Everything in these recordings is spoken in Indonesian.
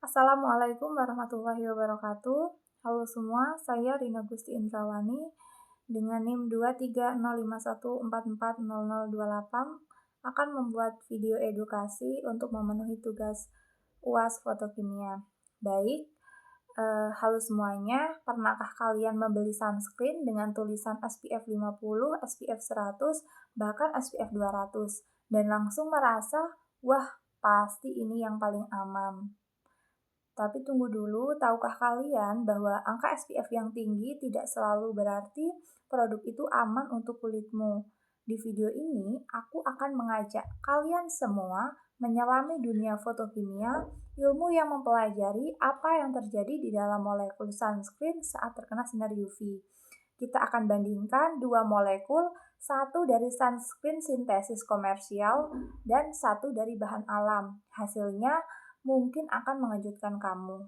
Assalamualaikum warahmatullahi wabarakatuh. Halo semua, saya Rina Gusti Indrawani dengan NIM 23051440028 akan membuat video edukasi untuk memenuhi tugas UAS Fotokimia. Baik, halo semuanya, pernahkah kalian membeli sunscreen dengan tulisan SPF 50, SPF 100, bahkan SPF 200 dan langsung merasa, wah pasti ini yang paling aman. Tapi tunggu dulu, tahukah kalian bahwa angka SPF yang tinggi tidak selalu berarti produk itu aman untuk kulitmu? Di video ini, aku akan mengajak kalian semua menyelami dunia fotokimia, ilmu yang mempelajari apa yang terjadi di dalam molekul sunscreen saat terkena sinar UV. Kita akan bandingkan dua molekul, satu dari sunscreen sintesis komersial dan satu dari bahan alam. Hasilnya mungkin akan mengejutkan kamu.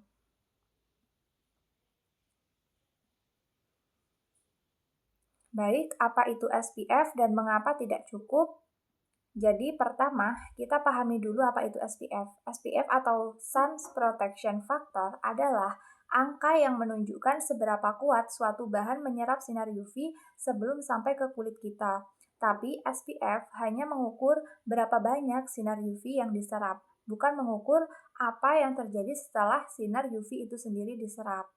Baik, apa itu SPF dan mengapa tidak cukup? Jadi pertama, kita pahami dulu apa itu SPF. SPF atau Sun Protection Factor adalah angka yang menunjukkan seberapa kuat suatu bahan menyerap sinar UV sebelum sampai ke kulit kita. Tapi SPF hanya mengukur berapa banyak sinar UV yang diserap, bukan mengukur apa yang terjadi setelah sinar UV itu sendiri diserap.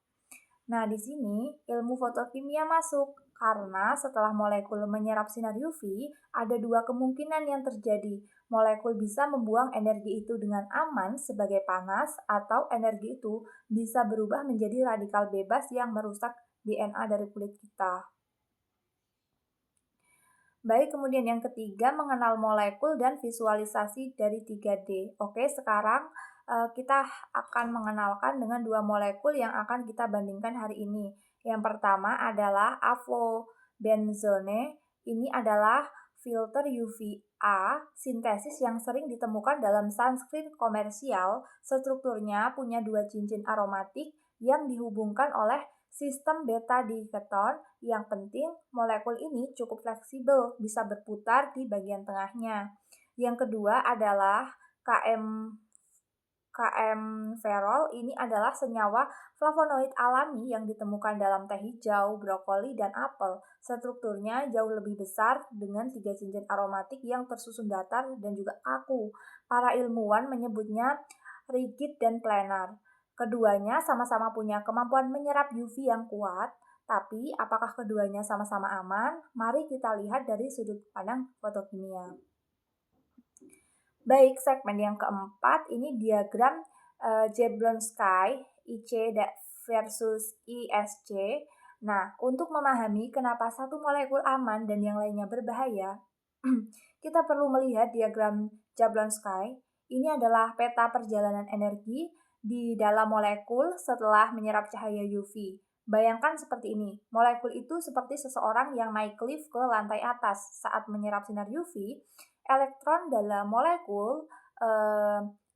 Nah, di sini ilmu fotokimia masuk karena setelah molekul menyerap sinar UV, ada dua kemungkinan yang terjadi. Molekul bisa membuang energi itu dengan aman sebagai panas atau energi itu bisa berubah menjadi radikal bebas yang merusak DNA dari kulit kita. Baik, kemudian yang ketiga mengenal molekul dan visualisasi dari 3D. Oke, sekarang kita akan mengenalkan dengan dua molekul yang akan kita bandingkan hari ini. Yang pertama adalah avobenzone. Ini adalah filter UVA sintesis yang sering ditemukan dalam sunscreen komersial. Strukturnya punya dua cincin aromatik yang dihubungkan oleh sistem beta diketon. Yang penting, molekul ini cukup fleksibel, bisa berputar di bagian tengahnya. Yang kedua adalah KM-ferol. Ini adalah senyawa flavonoid alami yang ditemukan dalam teh hijau, brokoli, dan apel. Strukturnya jauh lebih besar dengan 3 cincin aromatik yang tersusun datar dan juga kaku. Para ilmuwan menyebutnya rigid dan planar. Keduanya sama-sama punya kemampuan menyerap UV yang kuat, tapi apakah keduanya sama-sama aman? Mari kita lihat dari sudut pandang fotokimia. Baik, segmen yang keempat ini diagram Jablonski IC versus ISC. Nah, untuk memahami kenapa satu molekul aman dan yang lainnya berbahaya, kita perlu melihat diagram Jablonski. Ini adalah peta perjalanan energi di dalam molekul setelah menyerap cahaya UV. Bayangkan seperti ini, molekul itu seperti seseorang yang naik lift ke lantai atas. Saat menyerap sinar UV, elektron dalam molekul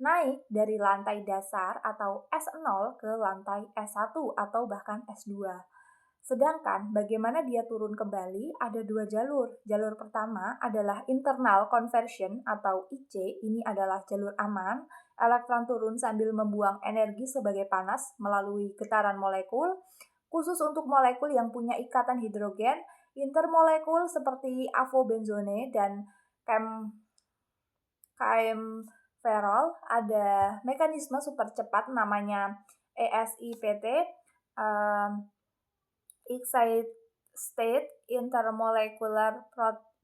naik dari lantai dasar atau S0 ke lantai S1 atau bahkan S2. Sedangkan bagaimana dia turun kembali ada dua jalur. Jalur pertama adalah internal conversion atau IC, ini adalah jalur aman. Elektron turun sambil membuang energi sebagai panas melalui getaran molekul. Khusus untuk molekul yang punya ikatan hidrogen, intermolekul seperti avobenzone dan KM-ferol ada mekanisme super cepat namanya ESIPT, Excited State Intermolecular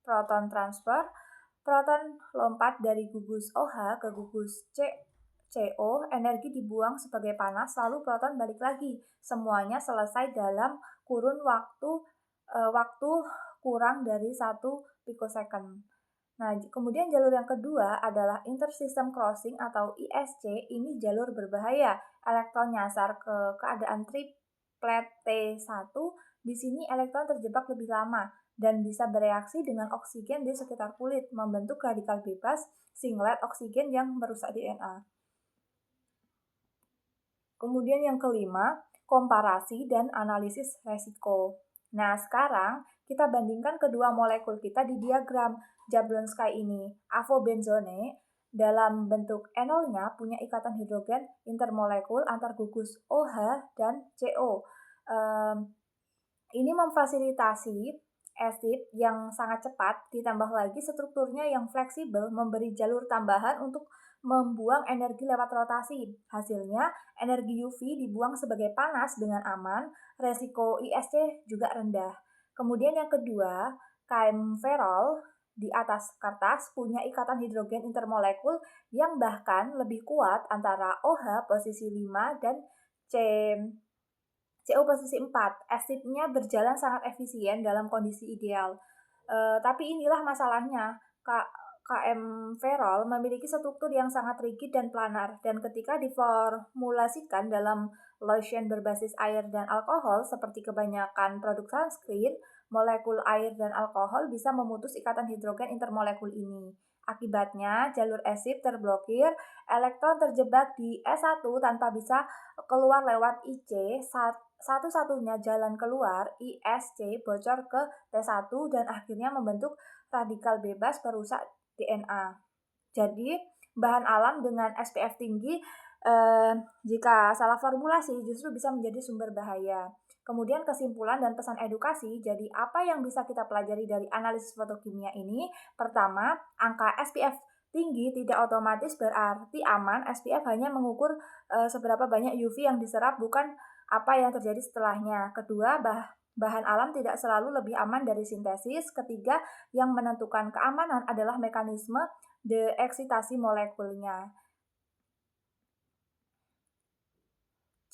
Proton Transfer. Proton lompat dari gugus OH ke gugus CO, energi dibuang sebagai panas, lalu proton balik lagi. Semuanya selesai dalam kurun waktu kurang dari 1 pikosecond. Nah, kemudian jalur yang kedua adalah intersystem crossing atau ISC. Ini jalur berbahaya. Elektron nyasar ke keadaan triplet T1. Di sini elektron terjebak lebih lama dan bisa bereaksi dengan oksigen di sekitar kulit, membentuk radikal bebas singlet oksigen yang merusak DNA. Kemudian yang kelima, komparasi dan analisis resiko. Nah, sekarang kita bandingkan kedua molekul kita di diagram Jablonski ini. Avobenzone dalam bentuk enolnya punya ikatan hidrogen intermolekul antar gugus OH dan CO. Ini memfasilitasi acid yang sangat cepat, ditambah lagi strukturnya yang fleksibel memberi jalur tambahan untuk membuang energi lewat rotasi. Hasilnya, energi UV dibuang sebagai panas dengan aman, resiko ISC juga rendah. Kemudian yang kedua, kaempferol di atas kertas punya ikatan hidrogen intermolekul yang bahkan lebih kuat antara OH posisi 5 dan C CO posisi 4, asidnya berjalan sangat efisien dalam kondisi ideal. Tapi inilah masalahnya, KM-ferol memiliki struktur yang sangat rigid dan planar, dan ketika diformulasikan dalam lotion berbasis air dan alkohol, seperti kebanyakan produk sunscreen, molekul air dan alkohol bisa memutus ikatan hidrogen intermolekul ini. Akibatnya, jalur asid terblokir, elektron terjebak di S1 tanpa bisa keluar lewat IC, satu-satunya jalan keluar ISC bocor ke T1 dan akhirnya membentuk radikal bebas perusak DNA. Jadi, bahan alam dengan SPF tinggi jika salah formulasi justru bisa menjadi sumber bahaya. Kemudian kesimpulan dan pesan edukasi, jadi apa yang bisa kita pelajari dari analisis fotokimia ini? Pertama, angka SPF tinggi tidak otomatis berarti aman. SPF hanya mengukur seberapa banyak UV yang diserap, bukan apa yang terjadi setelahnya. Kedua, bahan alam tidak selalu lebih aman dari sintesis. Ketiga, yang menentukan keamanan adalah mekanisme deeksitasi molekulnya.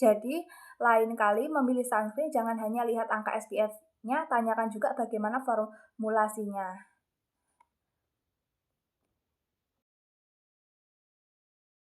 Jadi, lain kali memilih sunscreen jangan hanya lihat angka SPF-nya, tanyakan juga bagaimana formulasinya.